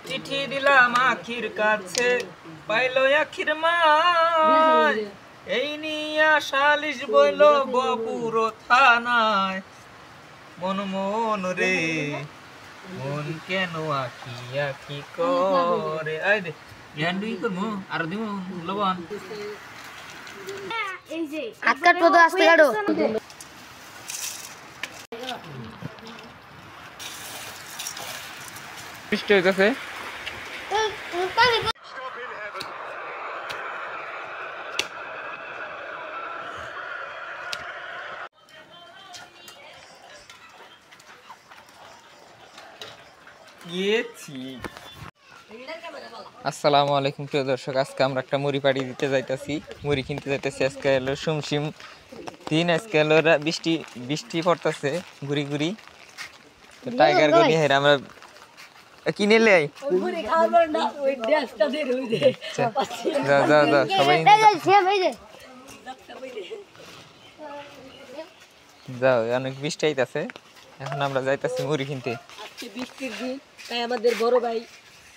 চিঠি দিলাম আখির কাছে, পাইল আখির মায়। এই নিয়া সালিশ বইল বপুর থানায়। মন মন রে মন কেন আখি আখি করে। আই দে জ্ঞানডুই করমু আর দিমু লবণ। এই যে হাত কাটবো তো আস্তে কাটো। বৃষ্টি হইতাছে। আসসালামু আলাইকুম প্রিয় দর্শক, আজকে আমরা একটা মুড়ি পাড়ি দিতে যাইতাছি, মুড়ি কিনতে যাইতেছি। আজকে এলো সুমসিম দিন, আজকে এলো বৃষ্টি বৃষ্টি পড়তেছে ঘুরি ঘুরি। টাইগার গনি হেরা আমরা কিনে লাই। যা যা যা সবাই যাও, অনেক বৃষ্টি আইতাছে। এখন আমরা যাইতাছি মুড়ি কিনতে। আজকে বৃষ্টির দিন, তাই আমাদের বড় ভাই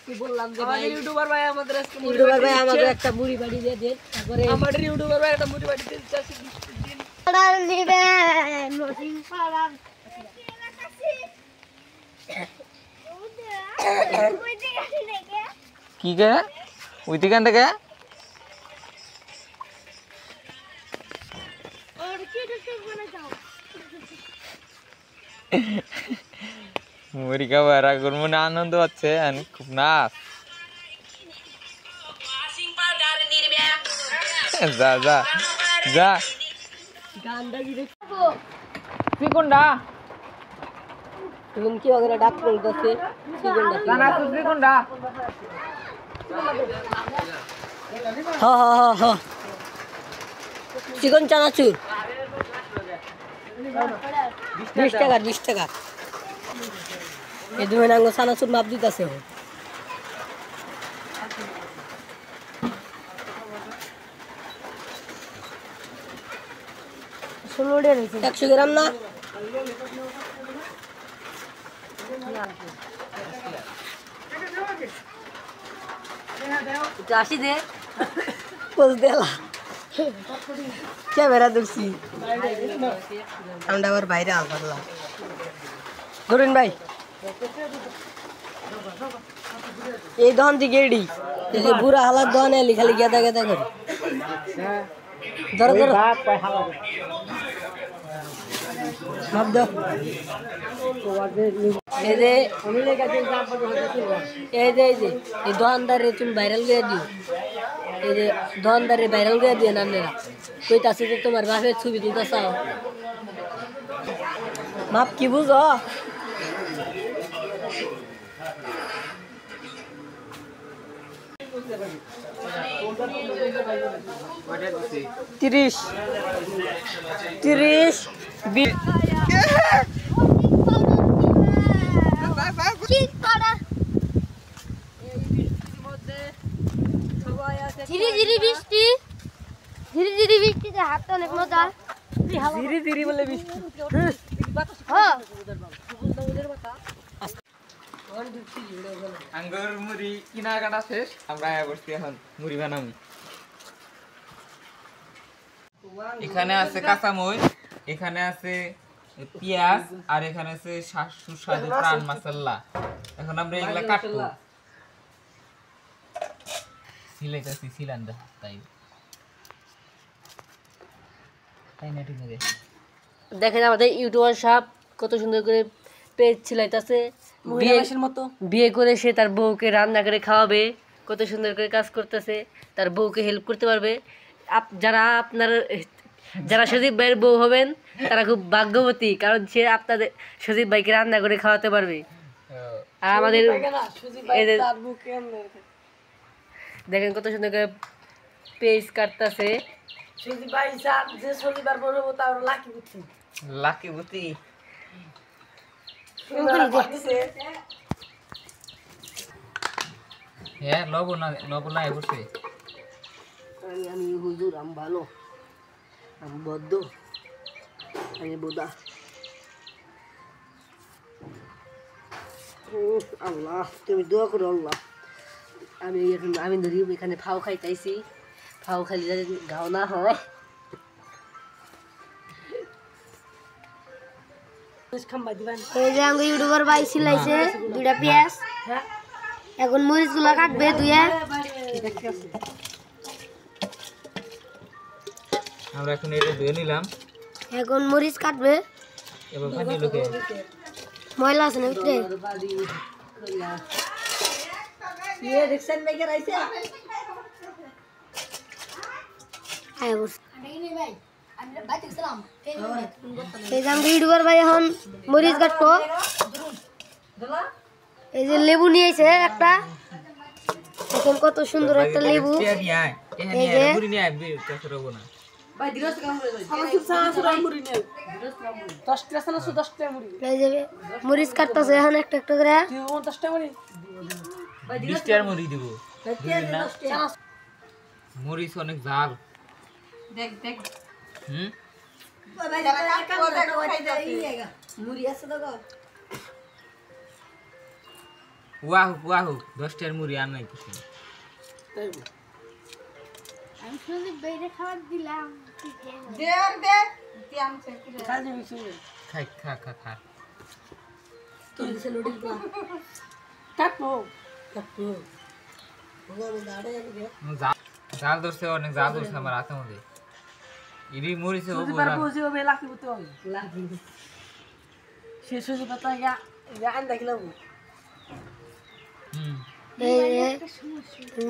কি বললাম যে ভাই ইউটিউবার ভাই আমাদের আজকে ইউটিউবার ভাই আমাদের একটা মুড়ি বাড়ি দিয়ে দেন। তারপরে আমাদের ইউটিউবার ভাই একটা মুড়ি বাড়ি দেন। চাষি বৃষ্টির দিন পাড়ার নিবেন নদী পাড়ার কি গে ওই দিকে থেকে মুড়ি খাবার আগর মনে আনন্দ হচ্ছে, খুব নাচ। যা যা যা গান্ডা দিবে তুই কোনটা তুমি কি ওখানে ডাক করতেছে চিকনটা জানা তুই কোনটা? হ্যাঁ হ্যাঁ হ্যাঁ হ্যাঁ চিকন চানাচুর 20 টাকা 20 টাকা। এই দুই নাঙ্গ চানাচুর মাপ দিতেছে। $16 100 গ্রাম না আসি দে পোজ দেলা ক্যামেরা ধরছি আমরা আবার বাইরে আলবাদলাম। ধরুন ভাই এই দহন দিকে এডি বুড়া হালাত দহন এলি খালি গেদা গেদা করে ধরো ধরো মাপ দাও। এই যে এই দোকানদারে তুমি ভাইরাল করে দিও। এই যে দোকানদারে ভাইরাল করে দিও নান্নেরা কইতাছে যে তোমার বাপের ছবি তুলতে চাও। মাপ কি বুঝো? তিরিশ 20 ধীরে ধীরে বৃষ্টি, ধীরে ধীরে বৃষ্টিতে হাঁটতে অনেক মজা। ধীরে ধীরে বলে বৃষ্টি আঙ্গুর মুড়ি কিনা কাটা শেষ, আমরা আয়া বসছি এখন মুড়ি বানাবো। এখানে আছে কাঁচামরিচ, এখানে আছে পেঁয়াজ, আর এখানে আছে সুস্বাদু প্রাণ মশলা। এখন আমরা এগুলা কাটবো। সিলাইতেছি সিলান্দা তাই তাই না ঠিক আছে। দেখেন আমাদের ইউটিউবার সাহেব কত সুন্দর করে পেজ ছিলাইতেছে। বিয়ে করে সে তার বউকে রান্না করে খাওয়াবে, কত সুন্দর করে কাজ করতেছে, তার বউকে হেল্প করতে পারবে। যারা সজীব ভাইয়ের বউ হবেন তারা খুব ভাগ্যবতী, কারণ সে আপনাদের সজীব ভাইকে রান্না করে খাওয়াতে পারবে। আর আমাদের দেখেন কত সুন্দর করে পেজ কাটতেছে। লাকি বুতি হ্যাঁ লবণ নাই বসে। আমি হুজুর, আমি ভালো, আমি বদ্ধ, আমি বোদা। আল্লাহ তুমি দোয়া করো আল্লাহ। আমি ধরি এখানে ফাও খাইতেছি, ফাও খাইলে যাতে ঘাও না হয়। এই যে আমাকে ইউটিউবার ভাই সিলাইছে 2টা পেঁয়াজ। এখন মরিচগুলো কাটবে ধুয়ে। আমরা এখন এটা ধুয়ে নিলাম। এখন মরিচ কাটবে। এবার পানি লোকে ময়লা আছে না ভিতরে? দেখছেন মেঘে রাইছে আয় বস। এই যে আমাকে ইউটিউবার ভাই এখন মরিচ কাটবো। এই যে লেবু নিয়েছে একটা, এখন কত সুন্দর একটা লেবু। এই যে এই যে মরিচ কাটতেছে এখন একটা একটা করে। মরিচ অনেক ঝাল। ওয়াহু ওয়াহু 10 টাকার মুড়ি আর নাই কিছু। আমি শুধু বাইরে খাবার দিলাম। খাই খা খা খা। জাল ধরছে অনেক, জাল ধরছে আমার হাতের মধ্যে। ইডি মরিছে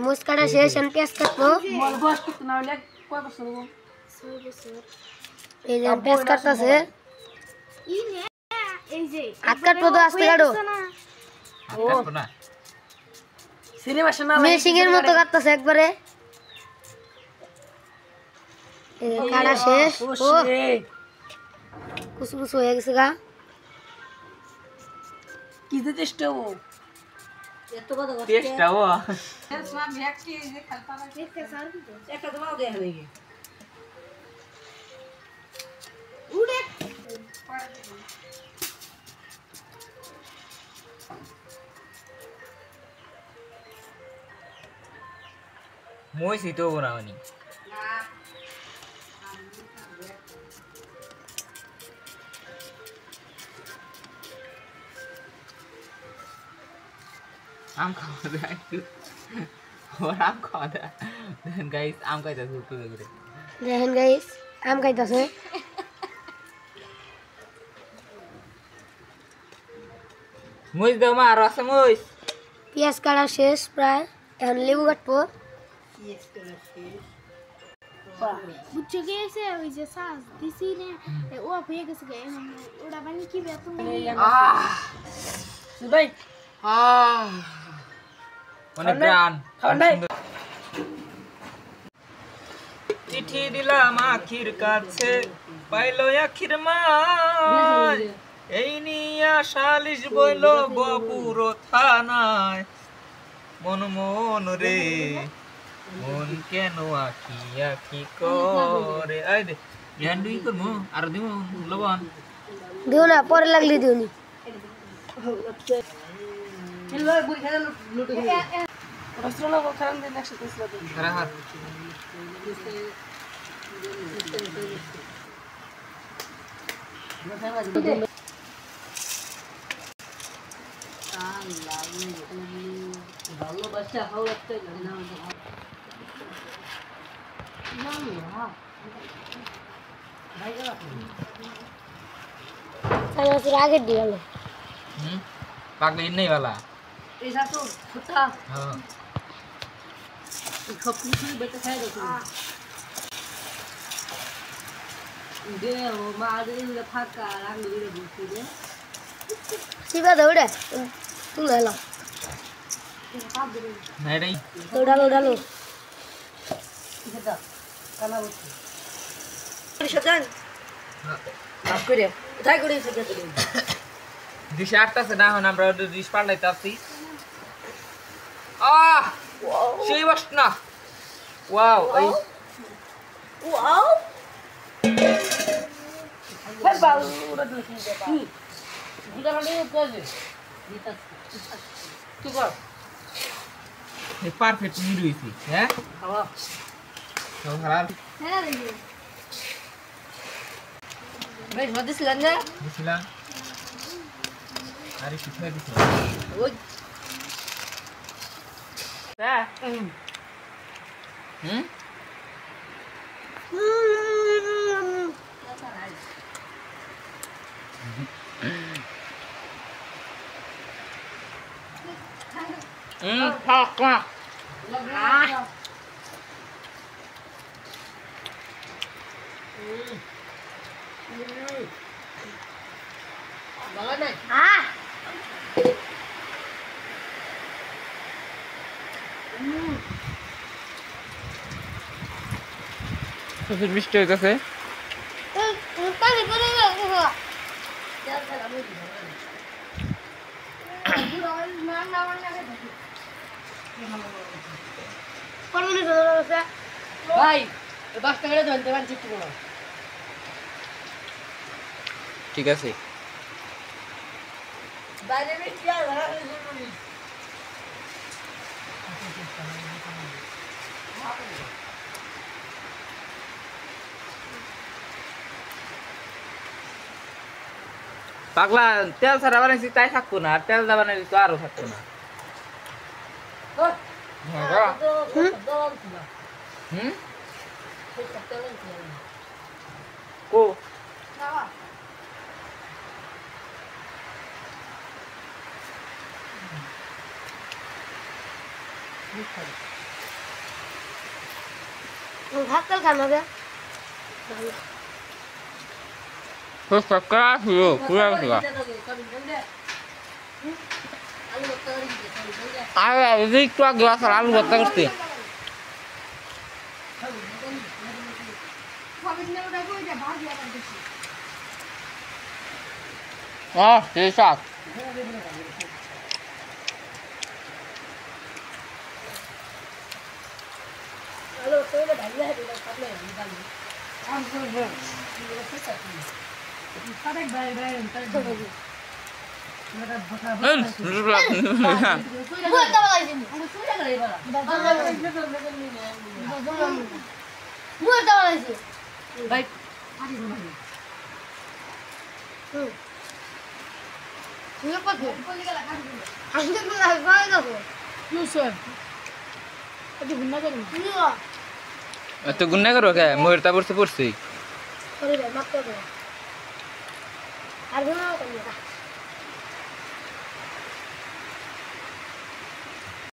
মরিচ কাটা শেষ, এখন পেঁয়াজ কাটবো। এই যে পেঁয়াজ কাটতেছে। হাত কাটবো তো, আস্তে কাটো। মেশিনের মতো কাটতেছে একবারে। এই যে কাটা শেষ। ও কুচু কুচু হয়ে গেছে গা। কি যে চেষ্টা ও এত কথা টেস্টটা ও একটা তো দেয়া হয়ে গেছে উড়ে মই সিটো বানাওনি। আম খাওয়া যায় একটু, ওর আম খাওয়া যায়। দেখেন গাইস আম খাইতেছে একটু করে। দেখেন গাইস আম খাইতেছে। মরিচ দাও মা, আর আছে মরিচ। পেঁয়াজ কাটা শেষ প্রায়, এখন লেবু কাটবো। বুঝছো কি আছে ওই যে সাজ দিছি না ও হয়ে গেছে গে ওটা মানে কি বেতন ভাই অনেক গান চিঠি দিলাম আখির কাছে, পাইলো আখির মাই, এই নিয়া সালিশ বইল বপুর থানায়। মন মন রে মন কেন আখি আখি করে। আই দে ইয়ান্ডুই করমু আর দিমু লবণ দিও না, পরে লাগলে দিও নি। হেলো বুড়ি খানা লুটু রসুলা কো খান দে নেক্সট দিস লাগে খারা হাত ভালো বাচ্চা হাও একটা না आगे दिया लो पागल इन नहीं वाला ऐसा तो छोटा हाँ खपली से बेटा खाए दो दे वो मार दे फाका रंग दे बुती दे सीधा दौड़े तू ले लो नहीं नहीं तो डालो डालो इधर काला बुती शजान आप करे उठाई करे से करे दिशा आटता से ना होना ब्रो दिश पार लेता सी आह সেই বস না ওয়াও এই वाओ फिर बाल उड़ा दो गुड़ा वाले को दे তুই কর পারফেক্ট মুড়ি হইছে হ্যাঁ খাওয়া তো হালাল হ্যাঁ দেখি ভাই মধ্যে ছিলেন না দিছিলাম আরে কিছু দিছি ওই হ্যাঁ হুম খা খা ভালো নাই আহ প্রচুর বৃষ্টি হইতেছে তাহলে বলে গেল ভাই 10 টাকা দেন দেবেন চিত্র করো ঠিক আছে বাইরে বেরিয়ে যা পাগলা তেল ছাড়া বানাইছি তাই থাকতো না আর তেল দা বানাইলে তো আরো থাকতো না হুম কো ভাত তেল খানো গে তো সক্কা হলো পুরা হলো আর এই একটু আগে আসল আলু ভর্তা করতে সেই সাত হ্যালো তোরে ভাইয়া এটা কাটলে নিবালি সাদেক ভাই ভাই তাই বলতে বলাইছি বলতে বলাইছি ভাই তুই কত আমি তো ভাই দেখো ইউসুফ আজ গুন্না করুন তুই তো গুন্না করো কে ময়ূরটা পড়ছে পড়ছি করে মাত্র আর গুণ